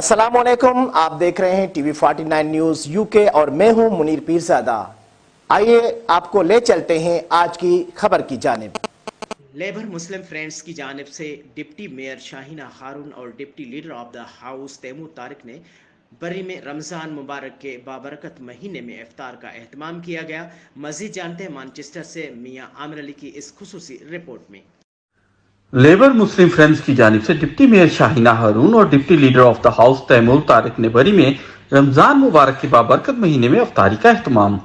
السلام علیکم، آپ دیکھ رہے ہیں ٹی وی 49 نیوز یو کے اور میں ہوں منیر پیرزادہ۔ آئیے آپ کو لے چلتے ہیں آج کی خبر کی جانب۔ لیبر مسلم فرینڈز کی جانب سے ڈپٹی میئر شاہینہ ہارون اور deputy leader of the house Taimur Tariq نے بری میں رمضان مبارک کے بابرکت مہینے میں افطار کا اہتمام کیا گیا۔ مزید جانتے ہیں مانچسٹر سے میاں عامر علی کی اس خصوصی رپورٹ میں۔ لیبر مسلم فرینڈز کی جانب سے ڈپٹی میئر شاہینہ ہارون اور deputy leader of the house Taimur Tariq نے بری میں رمضان مبارک کے بابرکت مہینے میں افطاری کا اہتمام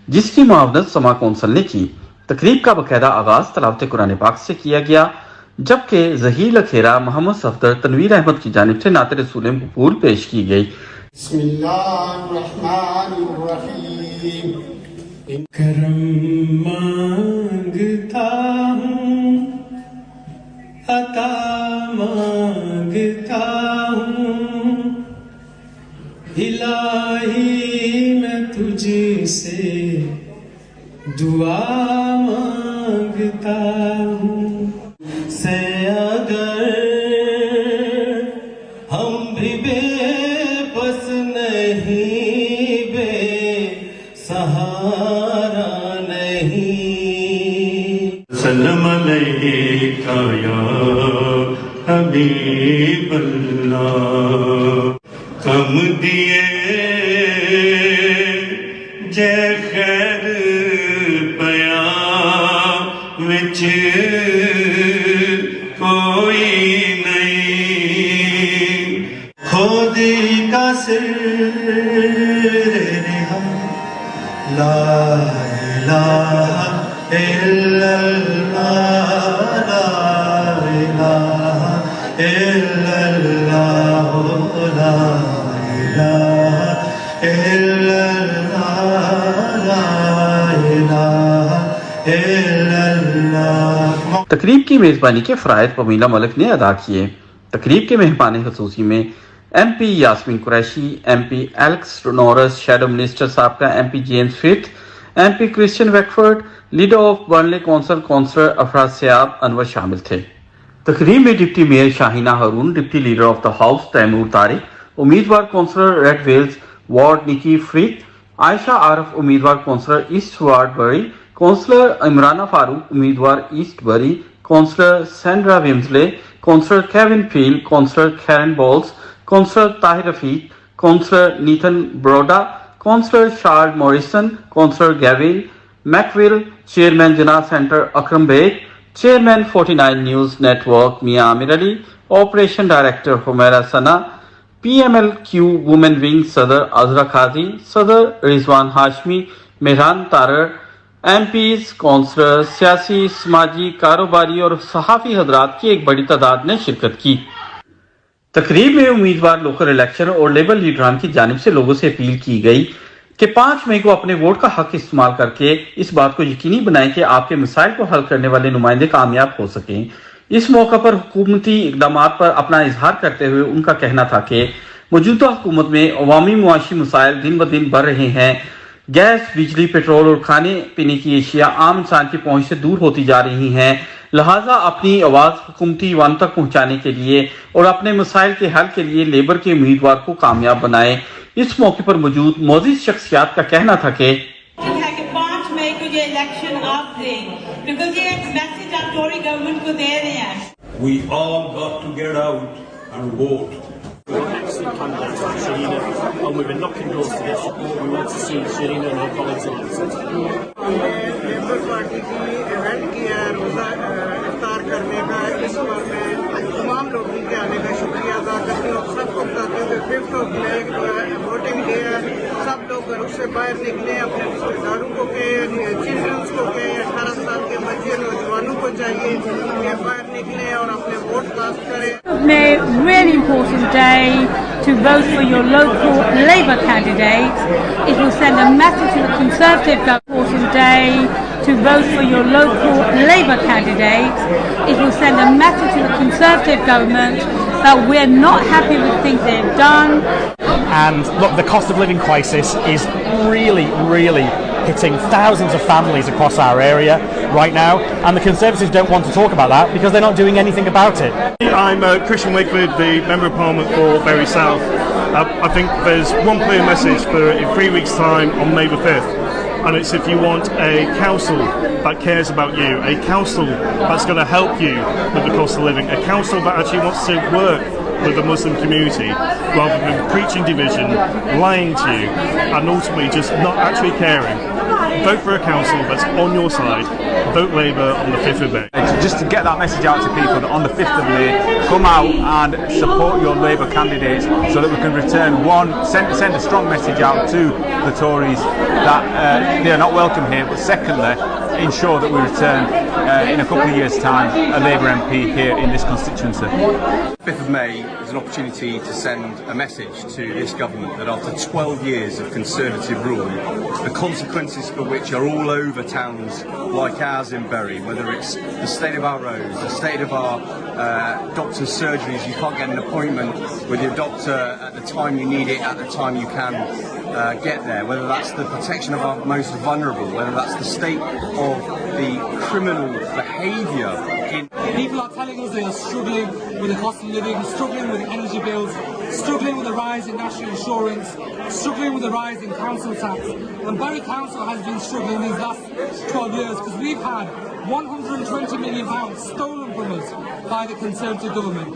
جسکی معاونت سماع کونسل نے کی۔ تقریب کا باقاعدہ آغاز تلاوت قرآن پاک سے کیا گیا، جبکہ ظہیر لکھیرا محمد صفدر تنویر احمد کی جانب سے نعت رسول مقبول پیش کی گئی۔ بسم اللہ الرحمن الرحیم۔ کرم مانگتا ہوں، عطا مانگتا ہوں، الہی میں تجھ سے دعا مانگتا ہوں، سے اگر ہم بھی بے بس نہیں، بے سہارا نہیں، سلام علیکہ یا حبیب اللہ، کم دیے جے خیر پیا وچ کوئی نہیں، خودی کا سر رہا، لا الہ الا اللہ، لا الہ الا اللہ، لا الہ الا اللہ، لا الہ الا اللہ۔ تقریب کی میزبانی کے فرائض پمیلا ملک نے ادا کیے۔ تقریب کے مہمان خصوصی میں M P Yasmin Qureshi, M P Alex Norris, shadow minister سابقہ M P James Frith, M P Christian Wakeford, leader of Burnley council councillor افراد سیاب انور شامل تھے۔ تقریب میں deputy mayor Shahina Haroon, deputy leader of the house Taimur Tariq, امیدوار councillor Reed Wells ward Nicky Frith, Ayesha Arif امیدوار councillor East ward Bury, councillor Imrana Farooq امیدوار East Bury, councillor Sandra Wemsley, counsellor کیون Fell, councillor Karen Bowles, councillor Tahir Rafiq, councillor Nitin Baroda, councillor Sharl Morrison, councillor گیوین میکویل، chairman Jinnah centre Akram Baig, chairman 49 news network Mian Aamir Ali, operation director Humaira Sana, P M L Q woman wing صدر عذرا قاضی، صدر Rizwan Hashmi, Mehran Tariq, M Ps, councillor, سیاسی، سماجی، کاروباری اور صحافی حضرات کی ایک بڑی تعداد نے شرکت کی۔ تقریب میں امیدوار لوکل الیکشن اور لیبر لیڈران کی جانب سے لوگوں سے اپیل کی گئی کہ 5 مئی کو اپنے ووٹ کا حق استعمال کر کے اس بات کو یقینی بنائیں کہ آپ کے مسائل کو حل کرنے والے نمائندے کامیاب ہو سکیں۔ اس موقع پر حکومتی اقدامات پر اپنا اظہار کرتے ہوئے ان کا کہنا تھا کہ موجودہ حکومت میں عوامی معاشی مسائل دن بدن بڑھ رہے ہیں، گیس، بجلی، پیٹرول اور کھانے پینے کی اشیاء عام انسان کی پہنچ سے دور ہوتی جا رہی ہیں، لہٰذا اپنی آواز حکومتی ایوان تک پہنچانے کے لیے اور اپنے مسائل کے حل کے لیے لیبر کے امیدوار کو کامیاب بنائیں۔ اس موقع پر موجود معزز شخصیات کا کہنا تھا کہ 5 مئی کو یہ الیکشن آپ دیں، کیونکہ یہ ایک میسج آپ ٹوری گورنمنٹ کو دے رہے ہیں۔ We all got to get out and vote. Shaheena, and we've been knocking doors to get support. We want to see Shaheena and her colleagues elected. Labour party کی ایونٹ کیا ہے روزہ افطار کرنے کا، اس پر میں تمام لوگوں کے آنے کا شکریہ ادا کرتی ہوں۔ سب کو بتاتے ہوئے 5 مئی جو ہے ووٹنگ ڈے ہے، سب لوگ گھروں سے باہر نکلیں، اپنے رشتے داروں کو کہیں، چلڈرنس کو کہیں، 18 سال کے بچے نوجوانوں کو چاہیے کہ باہر نکلیں اور اپنے ووٹ کاسٹ کریں۔ Really important day to vote for your local Labour candidate. It will send a message to the Conservative government. Important day to vote for your local Labour candidate. It will send a message to the Conservative government that we're not happy with things they've done. And look, the cost of living crisis is really hitting thousands of families across our area right now, and the Conservatives don't want to talk about that because they're not doing anything about it. I'm Christian Wakeford, the Member of Parliament for Bury South. I think there's one clear message for in 3 weeks' time on May the 5th, and it's if you want a council that cares about you, a council that's going to help you with the cost of living, a council that actually wants to work with the Muslim community rather than preaching division, lying to you, and ultimately just not actually caring. Vote for a council that's on your side. Vote Labour on the 5th of May. Just to get that message out to people that on the 5th of May, come out and support your Labour candidates so that we can send a strong message out to the Tories that they are not welcome here, but secondly, ensure that we return in a couple of years' time a Labour MP here in this constituency. 5th of May is an opportunity to send a message to this government that after 12 years of Conservative rule, the consequences for which are all over towns like ours in Bury, whether it's the state of our roads, the state of our doctor's surgeries, you can't get an appointment with your doctor at the time you need it, at the time you can get there, whether that's the protection of our most vulnerable, whether that's the state of the criminal behaviour in... People are telling us they are struggling with the cost of living, struggling with energy bills, struggling with the rise in national insurance, struggling with the rise in council tax. And Bury Council has been struggling these last 12 years because we've had £120 million stolen from us by the Conservative government.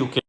UK।